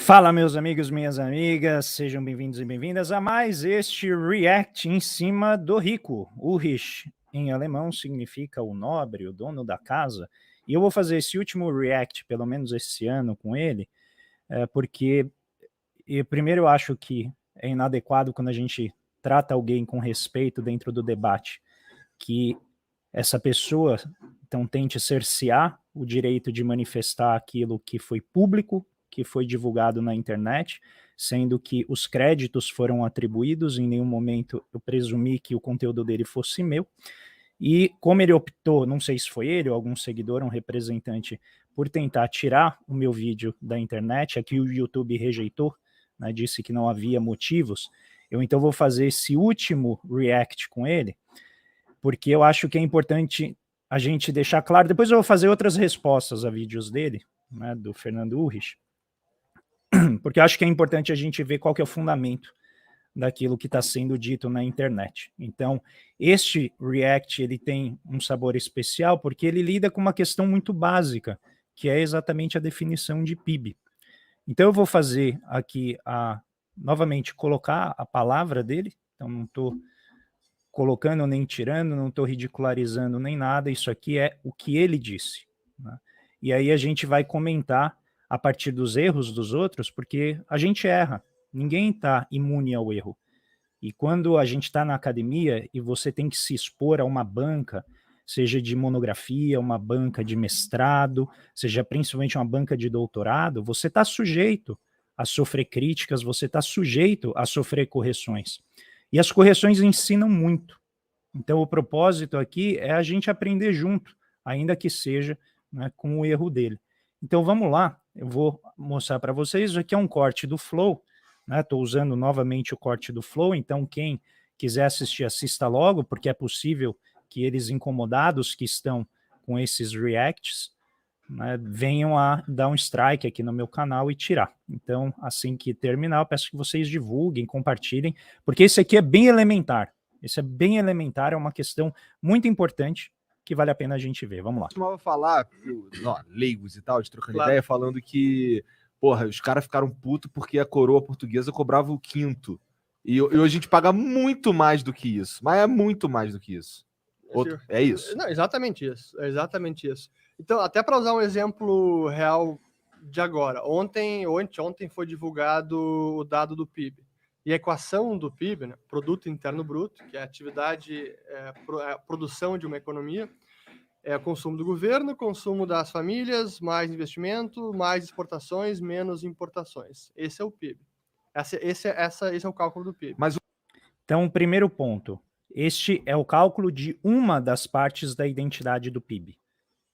Fala, meus amigos, minhas amigas, sejam bem-vindos e bem-vindas a mais este React em cima do rico. Ulrich, em alemão, significa o nobre, o dono da casa. E eu vou fazer esse último React, pelo menos esse ano, com ele, porque, primeiro, eu acho que é inadequado quando a gente trata alguém com respeito dentro do debate, que essa pessoa, então, tente cercear o direito de manifestar aquilo que foi público, que foi divulgado na internet, sendo que os créditos foram atribuídos, em nenhum momento eu presumi que o conteúdo dele fosse meu, e como ele optou, não sei se foi ele ou algum seguidor, um representante, por tentar tirar o meu vídeo da internet, aqui o YouTube rejeitou, né, disse que não havia motivos, eu então vou fazer esse último react com ele, porque eu acho que é importante a gente deixar claro, depois eu vou fazer outras respostas a vídeos dele, né, do Fernando Ulrich, porque eu acho que é importante a gente ver qual que é o fundamento daquilo que está sendo dito na internet. Então, este React, ele tem um sabor especial porque ele lida com uma questão muito básica, que é exatamente a definição de PIB. Então, eu vou fazer aqui, novamente, colocar a palavra dele, então não estou colocando nem tirando, não estou ridicularizando nem nada, isso aqui é o que ele disse, né? E aí a gente vai comentar a partir dos erros dos outros, porque a gente erra, ninguém está imune ao erro. E quando a gente está na academia e você tem que se expor a uma banca, seja de monografia, uma banca de mestrado, seja principalmente uma banca de doutorado, você está sujeito a sofrer críticas, você está sujeito a sofrer correções. E as correções ensinam muito. Então, o propósito aqui é a gente aprender junto, ainda que seja, né, com o erro dele. Então, vamos lá, eu vou mostrar para vocês, isso aqui é um corte do Flow, estou usando novamente o corte do Flow, então quem quiser assistir, assista logo, porque é possível que eles incomodados que estão com esses reacts, né, venham a dar um strike aqui no meu canal e tirar. Então, assim que terminar, eu peço que vocês divulguem, compartilhem, porque esse aqui é bem elementar. Esse é bem elementar, é uma questão muito importante que vale a pena a gente ver. Vamos lá. Eu costumava falar, leigos e tal, de trocando ideia, falando que, porra, os caras ficaram putos porque a coroa portuguesa cobrava o quinto. E hoje a gente paga muito mais do que isso. Mas é muito mais do que isso. É isso? Não, exatamente isso. É exatamente isso. Então, até para usar um exemplo real de agora. Ontem ou anteontem foi divulgado o dado do PIB. E a equação do PIB, né, Produto Interno Bruto, que é a atividade, a produção de uma economia, é o consumo do governo, consumo das famílias, mais investimento, mais exportações, menos importações. Esse é o PIB. Esse é o cálculo do PIB. Então, primeiro ponto. Este é o cálculo de uma das partes da identidade do PIB.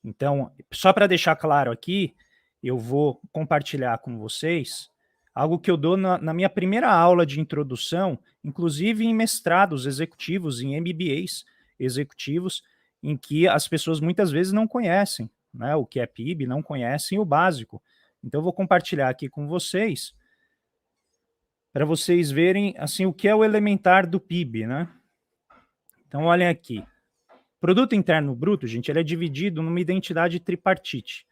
Então, só para deixar claro aqui, eu vou compartilhar com vocês algo que eu dou na minha primeira aula de introdução, inclusive em mestrados executivos, em MBAs executivos, em que as pessoas muitas vezes não conhecem, né, o que é PIB, não conhecem o básico. Então, eu vou compartilhar aqui com vocês, para vocês verem assim, o que é o elementar do PIB, né? Então, olhem aqui. Produto Interno Bruto, gente, ele é dividido numa identidade tripartite.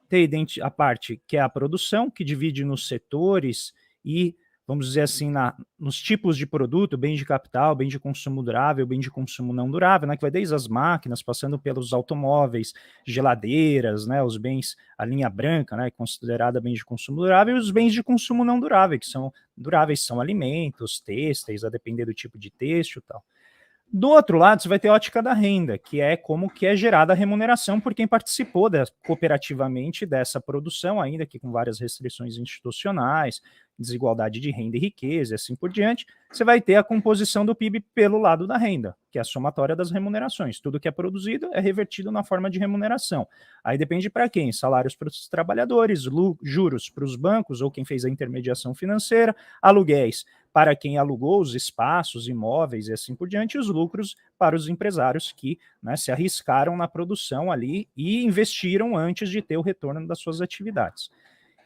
Tem a parte que é a produção, que divide nos setores e, vamos dizer assim, nos tipos de produto, bem de capital, bem de consumo durável, bem de consumo não durável, né, que vai desde as máquinas, passando pelos automóveis, geladeiras, né, os bens, a linha branca, né, considerada bem de consumo durável, e os bens de consumo não durável, que são duráveis, são alimentos, têxteis, a depender do tipo de têxtil e tal. Do outro lado, você vai ter a ótica da renda, que é como que é gerada a remuneração por quem participou cooperativamente dessa produção, ainda que com várias restrições institucionais, desigualdade de renda e riqueza e assim por diante. Você vai ter a composição do PIB pelo lado da renda, que é a somatória das remunerações. Tudo que é produzido é revertido na forma de remuneração. Aí depende para quem? Salários para os trabalhadores, juros para os bancos ou quem fez a intermediação financeira, aluguéis para quem alugou os espaços, imóveis e assim por diante, e os lucros para os empresários que, né, se arriscaram na produção ali e investiram antes de ter o retorno das suas atividades.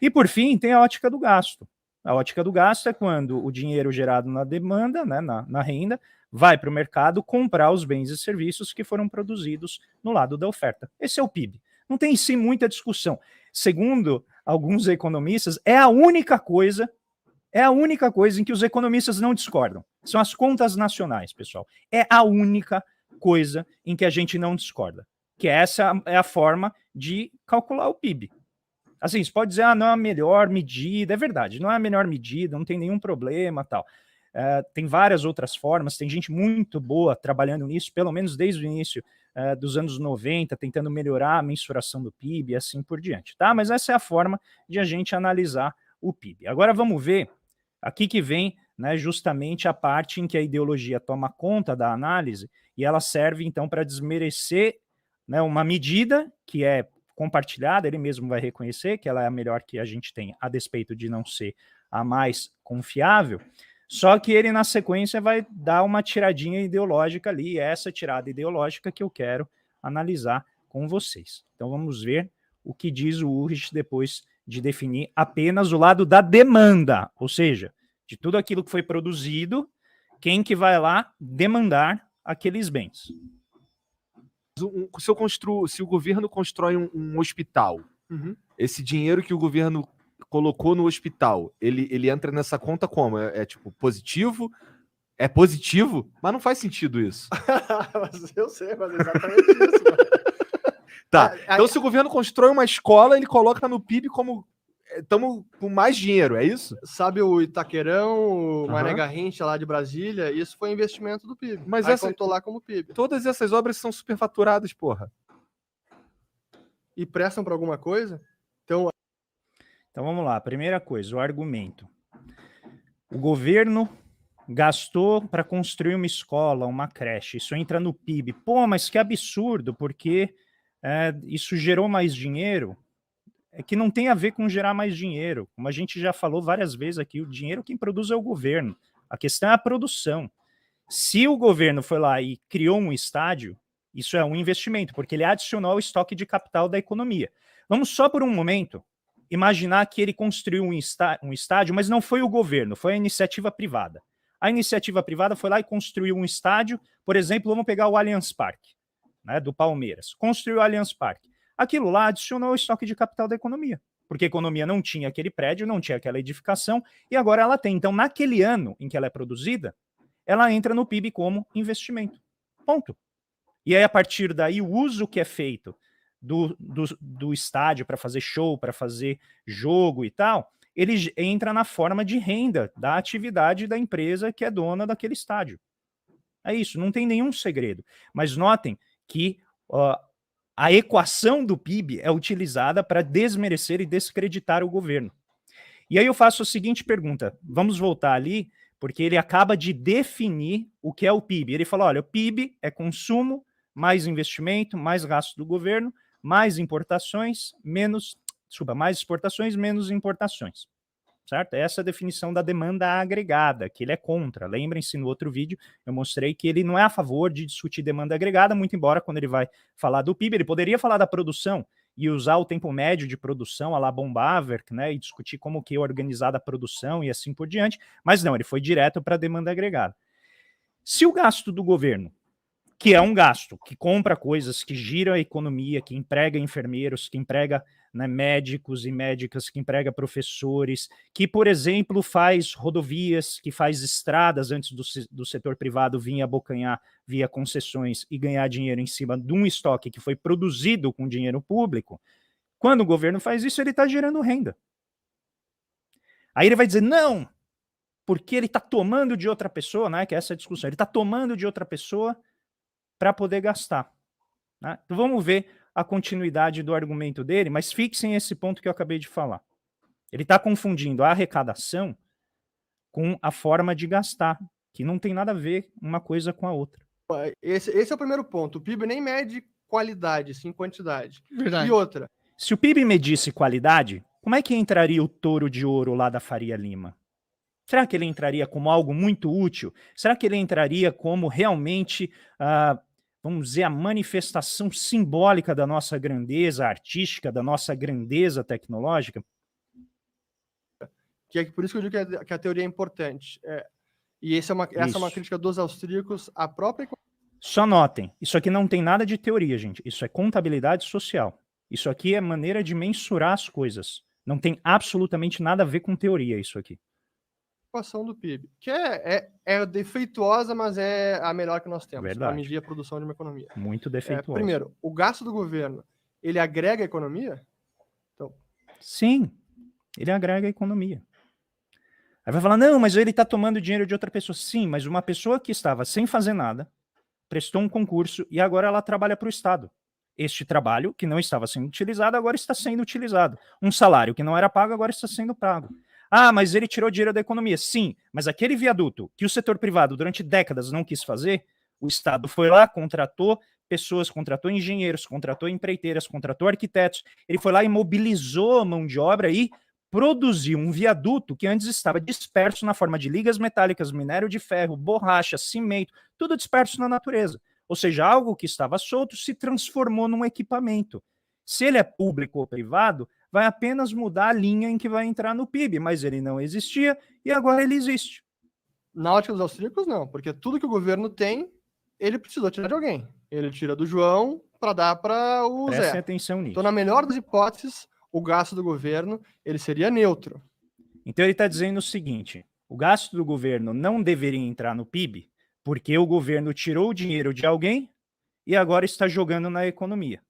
E por fim, tem a ótica do gasto. A ótica do gasto é quando o dinheiro gerado na demanda, né, na renda, vai para o mercado comprar os bens e serviços que foram produzidos no lado da oferta. Esse é o PIB. Não tem em si muita discussão. Segundo alguns economistas, é a única coisa em que os economistas não discordam. São as contas nacionais, pessoal. É a única coisa em que a gente não discorda. Que essa é a forma de calcular o PIB. Assim, você pode dizer, não é a melhor medida. É verdade, não é a melhor medida, não tem nenhum problema, tal. Tem várias outras formas, tem gente muito boa trabalhando nisso, pelo menos desde o início dos anos 90, tentando melhorar a mensuração do PIB e assim por diante, tá? Mas essa é a forma de a gente analisar o PIB. Agora vamos ver, aqui que vem, né, justamente a parte em que a ideologia toma conta da análise e ela serve, então, para desmerecer, né, uma medida que é compartilhada, ele mesmo vai reconhecer que ela é a melhor que a gente tem, a despeito de não ser a mais confiável. Só que ele, na sequência, vai dar uma tiradinha ideológica ali, e é essa tirada ideológica que eu quero analisar com vocês. Então vamos ver o que diz o Ulrich depois de definir apenas o lado da demanda, ou seja, de tudo aquilo que foi produzido, quem que vai lá demandar aqueles bens. Se o governo constrói um hospital, esse dinheiro que o governo colocou no hospital, ele entra nessa conta como? Tipo positivo? É positivo? Mas não faz sentido isso. Eu sei, mas é exatamente isso. Mano. Tá, então se o governo constrói uma escola, ele coloca no PIB como estamos com mais dinheiro, é isso? Sabe o Itaquerão, o Mané Garrincha lá de Brasília? Isso foi investimento do PIB. Mas aí contou lá como PIB. Todas essas obras são superfaturadas, porra. E prestam para alguma coisa? Então vamos lá, primeira coisa, o argumento. O governo gastou para construir uma escola, uma creche, isso entra no PIB. Pô, mas que absurdo, porque isso gerou mais dinheiro. É que não tem a ver com gerar mais dinheiro. Como a gente já falou várias vezes aqui, o dinheiro quem produz é o governo. A questão é a produção. Se o governo foi lá e criou um estádio, isso é um investimento, porque ele adicionou ao estoque de capital da economia. Vamos só por um momento imaginar que ele construiu um estádio, mas não foi o governo, foi a iniciativa privada. A iniciativa privada foi lá e construiu um estádio, por exemplo, vamos pegar o Allianz Parque, né, do Palmeiras. Construiu o Allianz Parque. Aquilo lá adicionou ao estoque de capital da economia, porque a economia não tinha aquele prédio, não tinha aquela edificação, e agora ela tem. Então, naquele ano em que ela é produzida, ela entra no PIB como investimento. Ponto. E aí, a partir daí, o uso que é feito do estádio para fazer show, para fazer jogo e tal, ele entra na forma de renda da atividade da empresa que é dona daquele estádio. É isso, não tem nenhum segredo. Mas notem que a equação do PIB é utilizada para desmerecer e descreditar o governo. E aí eu faço a seguinte pergunta, vamos voltar ali, porque ele acaba de definir o que é o PIB. Ele fala, olha, o PIB é consumo, mais investimento, mais gasto do governo, mais mais exportações, menos importações. Certo? Essa é a definição da demanda agregada, que ele é contra. Lembrem-se, no outro vídeo eu mostrei que ele não é a favor de discutir demanda agregada, muito embora quando ele vai falar do PIB, ele poderia falar da produção e usar o tempo médio de produção, a la Bombaverk, né, e discutir como que é organizada a produção e assim por diante, mas não, ele foi direto para a demanda agregada. Se o gasto do governo, que é um gasto que compra coisas, que gira a economia, que emprega enfermeiros, que emprega, né, médicos e médicas, que emprega professores, que, por exemplo, faz rodovias, que faz estradas antes do setor privado vir abocanhar via concessões e ganhar dinheiro em cima de um estoque que foi produzido com dinheiro público, quando o governo faz isso, ele está gerando renda. Aí ele vai dizer, não, porque ele está tomando de outra pessoa, né, que é essa discussão, ele está tomando de outra pessoa para poder gastar. Né? Então vamos ver a continuidade do argumento dele, mas fixem esse ponto que eu acabei de falar. Ele está confundindo a arrecadação com a forma de gastar, que não tem nada a ver uma coisa com a outra. Esse é o primeiro ponto. O PIB nem mede qualidade, sim quantidade. Verdade. E outra. Se o PIB medisse qualidade, como é que entraria o touro de ouro lá da Faria Lima? Será que ele entraria como algo muito útil? Será que ele entraria como realmente, vamos dizer, a manifestação simbólica da nossa grandeza artística, da nossa grandeza tecnológica? Que é por isso que eu digo que a teoria é importante. E essa é uma crítica dos austríacos à própria... Só notem, isso aqui não tem nada de teoria, gente. Isso é contabilidade social. Isso aqui é maneira de mensurar as coisas. Não tem absolutamente nada a ver com teoria isso aqui. Equação do PIB, que é defeituosa, mas é a melhor que nós temos para medir a produção de uma economia. Muito defeituosa. Primeiro, o gasto do governo, ele agrega a economia? Então... Sim, ele agrega a economia. Aí vai falar, não, mas ele está tomando dinheiro de outra pessoa. Sim, mas uma pessoa que estava sem fazer nada, prestou um concurso e agora ela trabalha para o Estado. Este trabalho, que não estava sendo utilizado, agora está sendo utilizado. Um salário que não era pago, agora está sendo pago. Ah, mas ele tirou dinheiro da economia. Sim, mas aquele viaduto que o setor privado durante décadas não quis fazer, o Estado foi lá, contratou pessoas, contratou engenheiros, contratou empreiteiras, contratou arquitetos, ele foi lá e mobilizou a mão de obra e produziu um viaduto que antes estava disperso na forma de ligas metálicas, minério de ferro, borracha, cimento, tudo disperso na natureza. Ou seja, algo que estava solto se transformou num equipamento. Se ele é público ou privado, vai apenas mudar a linha em que vai entrar no PIB, mas ele não existia e agora ele existe. Na ótica dos austríacos, não, porque tudo que o governo tem, ele precisou tirar de alguém. Ele tira do João para dar para o Zé. Prestem atenção nisso. Então, na melhor das hipóteses, o gasto do governo ele seria neutro. Então ele está dizendo o seguinte, o gasto do governo não deveria entrar no PIB, porque o governo tirou o dinheiro de alguém e agora está jogando na economia.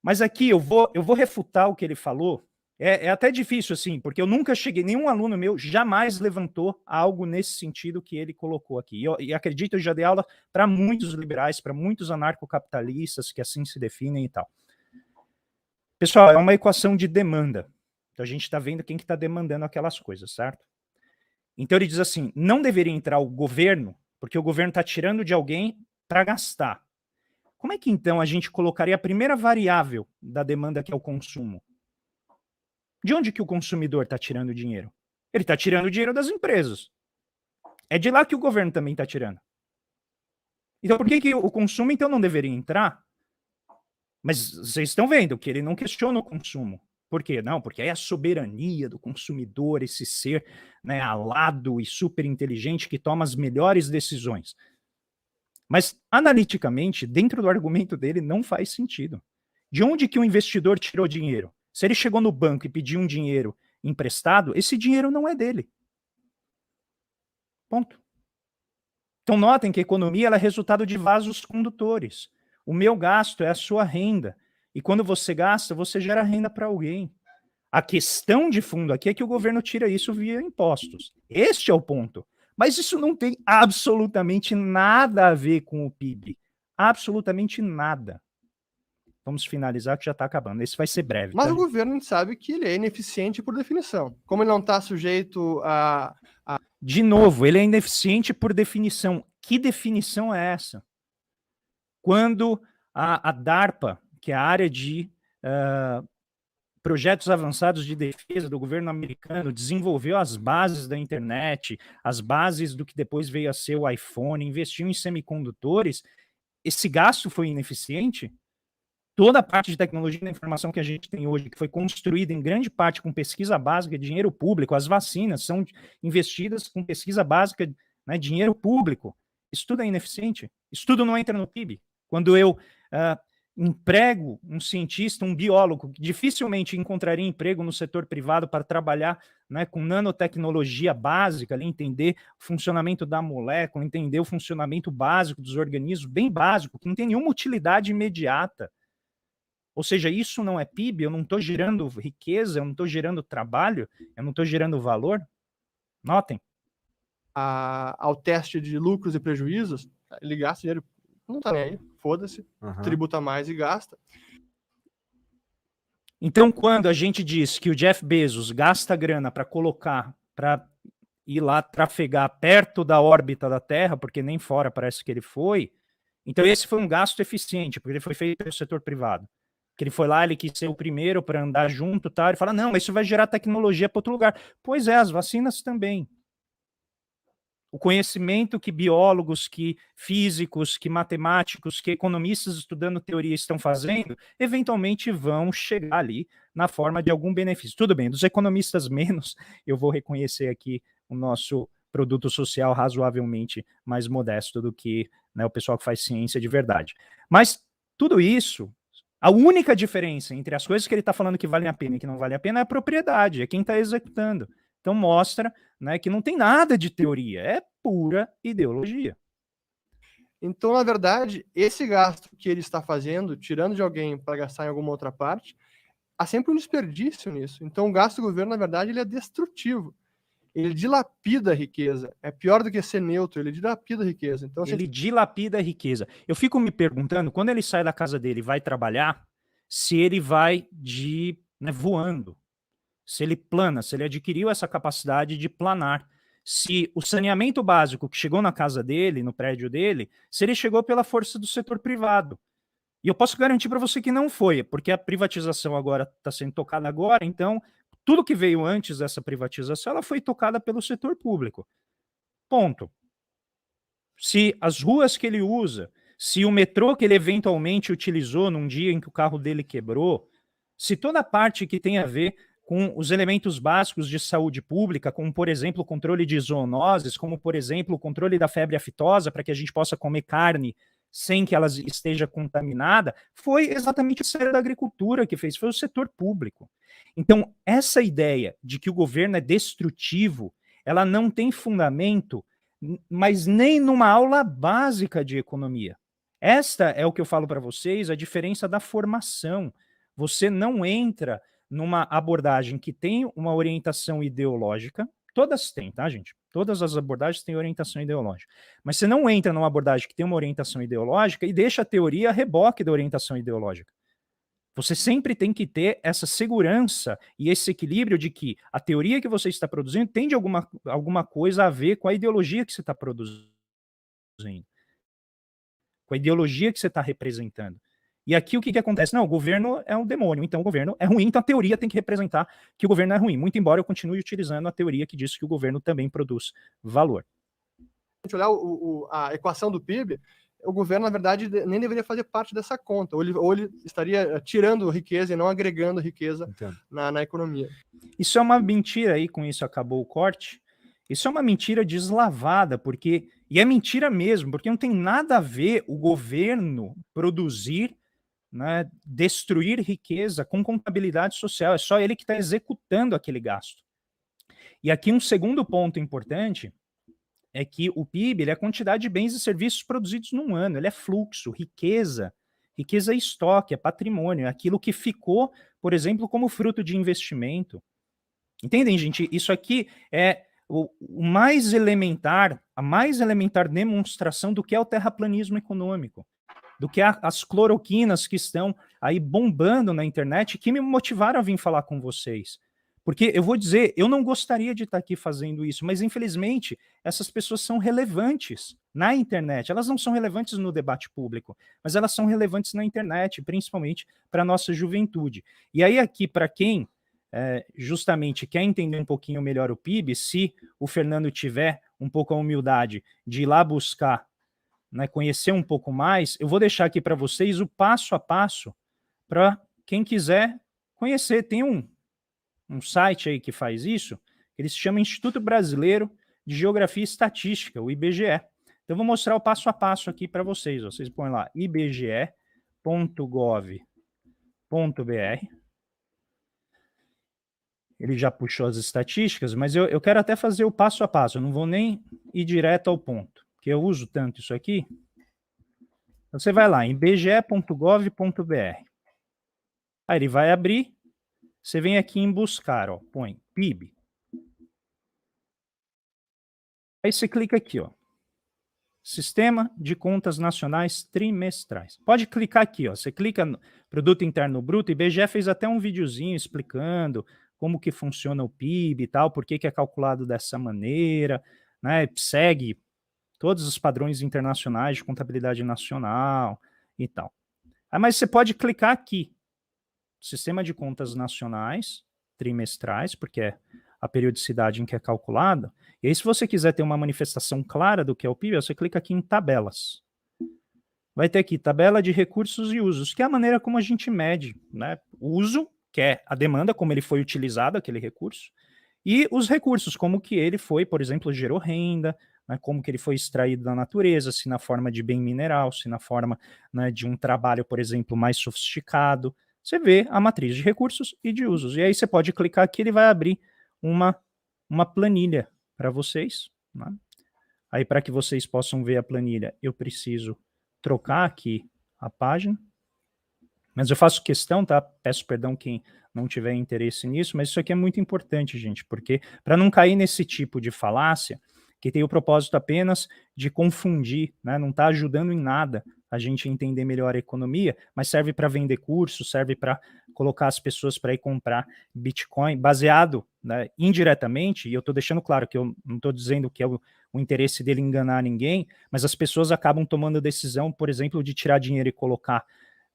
Mas aqui eu vou refutar o que ele falou. É até difícil, assim, porque eu nunca cheguei, nenhum aluno meu jamais levantou algo nesse sentido que ele colocou aqui. E acredito, eu já dei aula para muitos liberais, para muitos anarcocapitalistas que assim se definem e tal. Pessoal, é uma equação de demanda. Então a gente está vendo quem que está demandando aquelas coisas, certo? Então ele diz assim, não deveria entrar o governo, porque o governo está tirando de alguém para gastar. Como é que então a gente colocaria a primeira variável da demanda, que é o consumo? De onde que o consumidor está tirando dinheiro? Ele está tirando o dinheiro das empresas. É de lá que o governo também está tirando. Então por que o consumo então não deveria entrar? Mas vocês estão vendo que ele não questiona o consumo. Por quê? Não, porque é a soberania do consumidor, esse ser, né, alado e super inteligente que toma as melhores decisões. Mas, analiticamente, dentro do argumento dele, não faz sentido. De onde que o investidor tirou dinheiro? Se ele chegou no banco e pediu um dinheiro emprestado, esse dinheiro não é dele. Ponto. Então, notem que a economia ela é resultado de vasos condutores. O meu gasto é a sua renda. E quando você gasta, você gera renda para alguém. A questão de fundo aqui é que o governo tira isso via impostos. Este é o ponto. Mas isso não tem absolutamente nada a ver com o PIB. Absolutamente nada. Vamos finalizar que já está acabando. Esse vai ser breve. Mas tá? o governo, a gente sabe que ele é ineficiente por definição. Como ele não está sujeito a... De novo, ele é ineficiente por definição. Que definição é essa? Quando a DARPA, que é a área de projetos avançados de defesa do governo americano, desenvolveu as bases da internet, as bases do que depois veio a ser o iPhone, investiu em semicondutores, esse gasto foi ineficiente? Toda a parte de tecnologia da informação que a gente tem hoje, que foi construída em grande parte com pesquisa básica, dinheiro público, as vacinas são investidas com pesquisa básica, né, dinheiro público. Isso tudo é ineficiente? Isso tudo não entra no PIB? Quando eu emprego um cientista, um biólogo, que dificilmente encontraria emprego no setor privado para trabalhar, né, com nanotecnologia básica, ali, entender o funcionamento da molécula, entender o funcionamento básico dos organismos, bem básico, que não tem nenhuma utilidade imediata. Ou seja, isso não é PIB, eu não estou gerando riqueza, eu não estou gerando trabalho, eu não estou gerando valor. Notem. Ao teste de lucros e prejuízos, ele gasta dinheiro, não está nem aí, foda-se, tributa mais e gasta. Então, quando a gente diz que o Jeff Bezos gasta grana para colocar, para ir lá trafegar perto da órbita da Terra, porque nem fora parece que ele foi, então esse foi um gasto eficiente, porque ele foi feito pelo setor privado. Que ele foi lá, ele quis ser o primeiro para andar junto, tá? Ele fala, não, mas isso vai gerar tecnologia para outro lugar. Pois é, as vacinas também. O conhecimento que biólogos, que físicos, que matemáticos, que economistas estudando teoria estão fazendo, eventualmente vão chegar ali na forma de algum benefício. Tudo bem, dos economistas menos, eu vou reconhecer aqui o nosso produto social razoavelmente mais modesto do que, né, o pessoal que faz ciência de verdade. Mas tudo isso A única diferença entre as coisas que ele está falando que valem a pena e que não valem a pena é a propriedade, é quem está executando. Então mostra, né, que não tem nada de teoria, é pura ideologia. Então, na verdade, esse gasto que ele está fazendo, tirando de alguém para gastar em alguma outra parte, há sempre um desperdício nisso. Então, o gasto do governo, na verdade, ele é destrutivo. Ele dilapida a riqueza. É pior do que ser neutro, ele dilapida a riqueza. Então, Ele dilapida a riqueza. Eu fico me perguntando, quando ele sai da casa dele e vai trabalhar, se ele vai voando, se ele plana, se ele adquiriu essa capacidade de planar. Se o saneamento básico que chegou na casa dele, no prédio dele, se ele chegou pela força do setor privado. E eu posso garantir para você que não foi, porque a privatização agora está sendo tocada agora, então tudo que veio antes dessa privatização, ela foi tocada pelo setor público. Ponto. Se as ruas que ele usa, se o metrô que ele eventualmente utilizou num dia em que o carro dele quebrou, se toda a parte que tem a ver com os elementos básicos de saúde pública, como, por exemplo, o controle de zoonoses, como, por exemplo, o controle da febre aftosa, para que a gente possa comer carne sem que ela esteja contaminada, foi exatamente o Ministério da Agricultura que fez, foi o setor público. Então, essa ideia de que o governo é destrutivo, ela não tem fundamento, mas nem numa aula básica de economia. Esta é o que eu falo para vocês, a diferença da formação. Você não entra numa abordagem que tem uma orientação ideológica, todas têm, tá, gente? Todas as abordagens têm orientação ideológica. Mas você não entra numa abordagem que tem uma orientação ideológica e deixa a teoria a reboque da orientação ideológica. Você sempre tem que ter essa segurança e esse equilíbrio de que a teoria que você está produzindo tem de alguma coisa a ver com a ideologia que você está produzindo, com a ideologia que você está representando. E aqui o que acontece? Não, o governo é um demônio, então o governo é ruim, então a teoria tem que representar que o governo é ruim, muito embora eu continue utilizando a teoria que diz que o governo também produz valor. Se a gente olhar a equação do PIB, o governo, na verdade, nem deveria fazer parte dessa conta, ou ele estaria tirando riqueza e não agregando riqueza na economia. Isso é uma mentira, aí com isso acabou o corte, isso é uma mentira deslavada, porque, e é mentira mesmo, porque não tem nada a ver o governo produzir, né, destruir riqueza com contabilidade social, é só ele que está executando aquele gasto. E aqui um segundo ponto importante é que o PIB ele é a quantidade de bens e serviços produzidos num ano, ele é fluxo, riqueza é estoque, é patrimônio, é aquilo que ficou, por exemplo, como fruto de investimento. Entendem, gente? Isso aqui é o mais elementar, a mais elementar demonstração do que é o terraplanismo econômico, do que as cloroquinas que estão aí bombando na internet, que me motivaram a vir falar com vocês. Porque eu vou dizer, eu não gostaria de estar aqui fazendo isso, mas infelizmente essas pessoas são relevantes na internet. Elas não são relevantes no debate público, mas elas são relevantes na internet, principalmente para a nossa juventude. E aí aqui, para quem justamente quer entender um pouquinho melhor o PIB, se o Fernando tiver um pouco a humildade de ir lá buscar, né, conhecer um pouco mais, eu vou deixar aqui para vocês o passo a passo para quem quiser conhecer. Tem um site aí que faz isso, ele se chama Instituto Brasileiro de Geografia e Estatística, o IBGE. Então eu vou mostrar o passo a passo aqui para vocês. Vocês põem lá ibge.gov.br. Ele já puxou as estatísticas, mas eu quero até fazer o passo a passo, eu não vou nem ir direto ao ponto, porque eu uso tanto isso aqui. Então, você vai lá, em ibge.gov.br. Aí ele vai abrir, você vem aqui em buscar, ó, põe PIB. Aí você clica aqui, ó, Sistema de Contas Nacionais Trimestrais. Pode clicar aqui, ó, você clica no Produto Interno Bruto, IBGE fez até um videozinho explicando como que funciona o PIB e tal, por que é calculado dessa maneira, né, segue todos os padrões internacionais de contabilidade nacional e tal. Mas você pode clicar aqui, Sistema de Contas Nacionais Trimestrais, porque é a periodicidade em que é calculada, e aí se você quiser ter uma manifestação clara do que é o PIB, você clica aqui em Tabelas. Vai ter aqui Tabela de Recursos e Usos, que é a maneira como a gente mede, né, o uso, que é a demanda, como ele foi utilizado, aquele recurso, e os recursos, como que ele foi, por exemplo, gerou renda, né, como que ele foi extraído da natureza, se na forma de bem mineral, se na forma, né, de um trabalho, por exemplo, mais sofisticado. Você vê a matriz de recursos e de usos. E aí você pode clicar aqui, ele vai abrir uma planilha para vocês, né? Aí, para que vocês possam ver a planilha, eu preciso trocar aqui a página. Mas eu faço questão, tá? Peço perdão quem não tiver interesse nisso, mas isso aqui é muito importante, gente, porque para não cair nesse tipo de falácia, que tem o propósito apenas de confundir, né? Não está ajudando em nada a gente entender melhor a economia, mas serve para vender curso, serve para colocar as pessoas para ir comprar Bitcoin, baseado, né, indiretamente, e eu estou deixando claro que eu não estou dizendo que é o interesse dele enganar ninguém, mas as pessoas acabam tomando a decisão, por exemplo, de tirar dinheiro e colocar,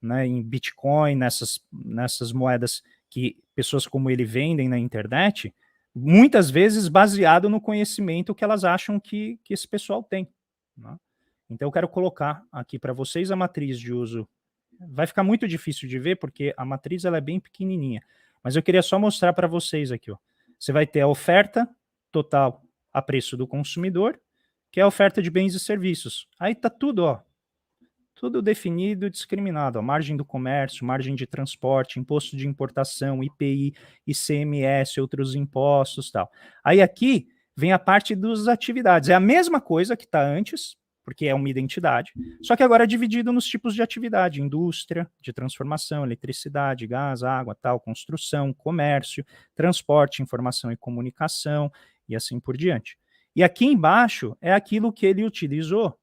né, em Bitcoin, nessas moedas que pessoas como ele vendem na internet, muitas vezes baseado no conhecimento que elas acham que esse pessoal tem, né? Então eu quero colocar aqui para vocês a matriz de uso. Vai ficar muito difícil de ver porque a matriz ela é bem pequenininha, mas eu queria só mostrar para vocês aqui, ó. Você vai ter a oferta total a preço do consumidor, que é a oferta de bens e serviços. Aí tá tudo, ó, tudo definido e discriminado, ó, margem do comércio, margem de transporte, imposto de importação, IPI, ICMS, outros impostos, tal. Aí aqui vem a parte das atividades. É a mesma coisa que está antes, porque é uma identidade, só que agora é dividido nos tipos de atividade: indústria, de transformação, eletricidade, gás, água, tal, construção, comércio, transporte, informação e comunicação, e assim por diante. E aqui embaixo é aquilo que ele utilizou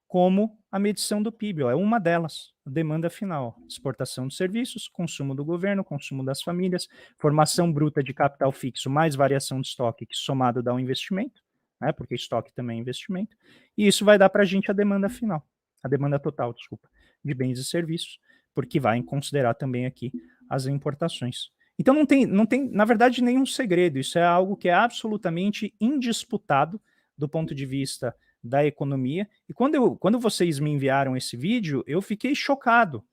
como a medição do PIB, ó, é uma delas, a demanda final, exportação de serviços, consumo do governo, consumo das famílias, formação bruta de capital fixo mais variação de estoque, que somado dá um investimento, né, porque estoque também é investimento, e isso vai dar para a gente a demanda final, a demanda total, desculpa, de bens e serviços, porque vai considerar também aqui as importações. Então não tem, na verdade, nenhum segredo, isso é algo que é absolutamente indisputado do ponto de vista da economia. E quando vocês me enviaram esse vídeo, eu fiquei chocado,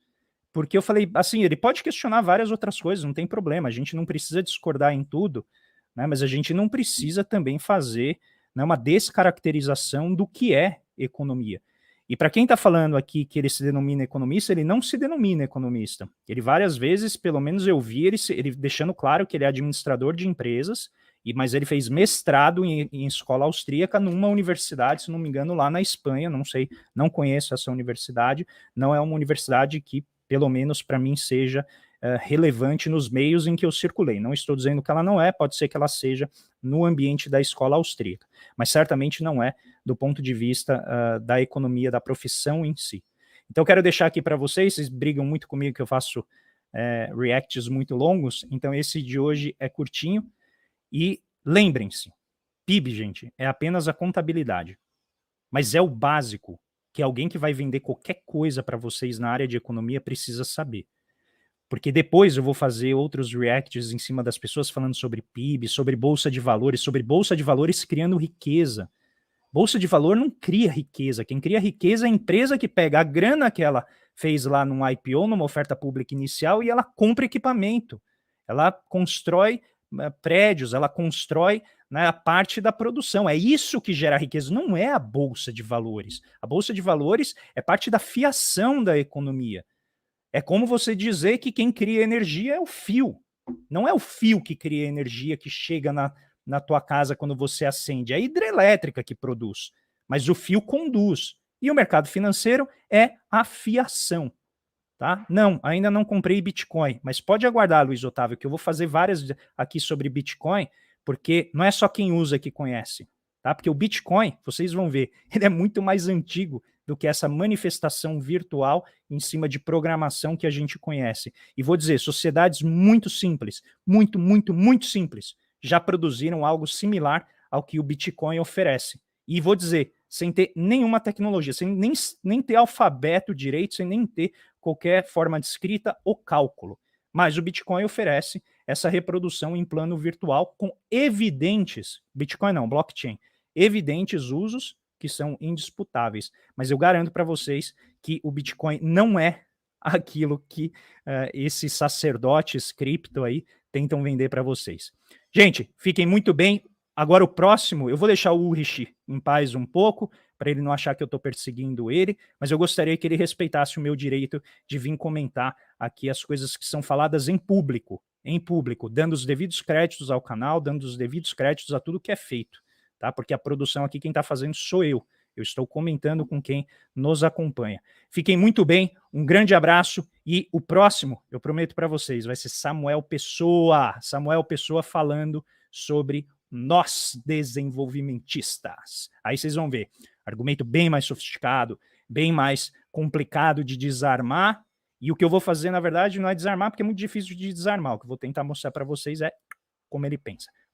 porque eu falei, assim, ele pode questionar várias outras coisas, não tem problema, a gente não precisa discordar em tudo, né, mas a gente não precisa também fazer, né, uma descaracterização do que é economia. E para quem está falando aqui que ele se denomina economista, ele não se denomina economista. Ele várias vezes, pelo menos eu vi, ele deixando claro que ele é administrador de empresas, mas ele fez mestrado em escola austríaca numa universidade, se não me engano, lá na Espanha, não sei, não conheço essa universidade, não é uma universidade que, pelo menos para mim, seja relevante nos meios em que eu circulei. Não estou dizendo que ela não é, pode ser que ela seja no ambiente da escola austríaca, mas certamente não é do ponto de vista da economia, da profissão em si. Então eu quero deixar aqui para vocês brigam muito comigo que eu faço reacts muito longos, então esse de hoje é curtinho. E lembrem-se, PIB, gente, é apenas a contabilidade, mas é o básico que alguém que vai vender qualquer coisa para vocês na área de economia precisa saber. Porque depois eu vou fazer outros reacts em cima das pessoas falando sobre PIB, sobre bolsa de valores criando riqueza. Bolsa de valor não cria riqueza, quem cria riqueza é a empresa que pega a grana que ela fez lá num IPO, numa oferta pública inicial, e ela compra equipamento, ela constrói prédios, ela constrói, né, a parte da produção. É isso que gera riqueza, não é a bolsa de valores. A bolsa de valores é parte da fiação da economia. É como você dizer que quem cria energia é o fio. Não é o fio que cria energia que chega na tua casa quando você acende. É a hidrelétrica que produz, mas o fio conduz. E o mercado financeiro é a fiação. Tá? Não, ainda não comprei Bitcoin, mas pode aguardar, Luiz Otávio, que eu vou fazer várias aqui sobre Bitcoin, porque não é só quem usa que conhece, tá? Porque o Bitcoin, vocês vão ver, ele é muito mais antigo do que essa manifestação virtual em cima de programação que a gente conhece. E vou dizer, sociedades muito simples, muito simples, já produziram algo similar ao que o Bitcoin oferece. E vou dizer, sem ter nenhuma tecnologia, sem nem ter alfabeto direito, sem nem ter qualquer forma de escrita ou cálculo. Mas o Bitcoin oferece essa reprodução em plano virtual com evidentes, Bitcoin não, blockchain, evidentes usos que são indisputáveis. Mas eu garanto para vocês que o Bitcoin não é aquilo que esses sacerdotes cripto aí tentam vender para vocês. Gente, fiquem muito bem. Agora o próximo, eu vou deixar o Ulrich em paz um pouco, para ele não achar que eu estou perseguindo ele, mas eu gostaria que ele respeitasse o meu direito de vir comentar aqui as coisas que são faladas em público, dando os devidos créditos ao canal, dando os devidos créditos a tudo que é feito, tá? Porque a produção aqui quem está fazendo sou eu estou comentando com quem nos acompanha. Fiquem muito bem, um grande abraço e o próximo, eu prometo para vocês, vai ser Samuel Pessoa falando sobre nós desenvolvimentistas. Aí vocês vão ver, argumento bem mais sofisticado, bem mais complicado de desarmar, e o que eu vou fazer, na verdade, não é desarmar, porque é muito difícil de desarmar, o que eu vou tentar mostrar para vocês é como ele pensa.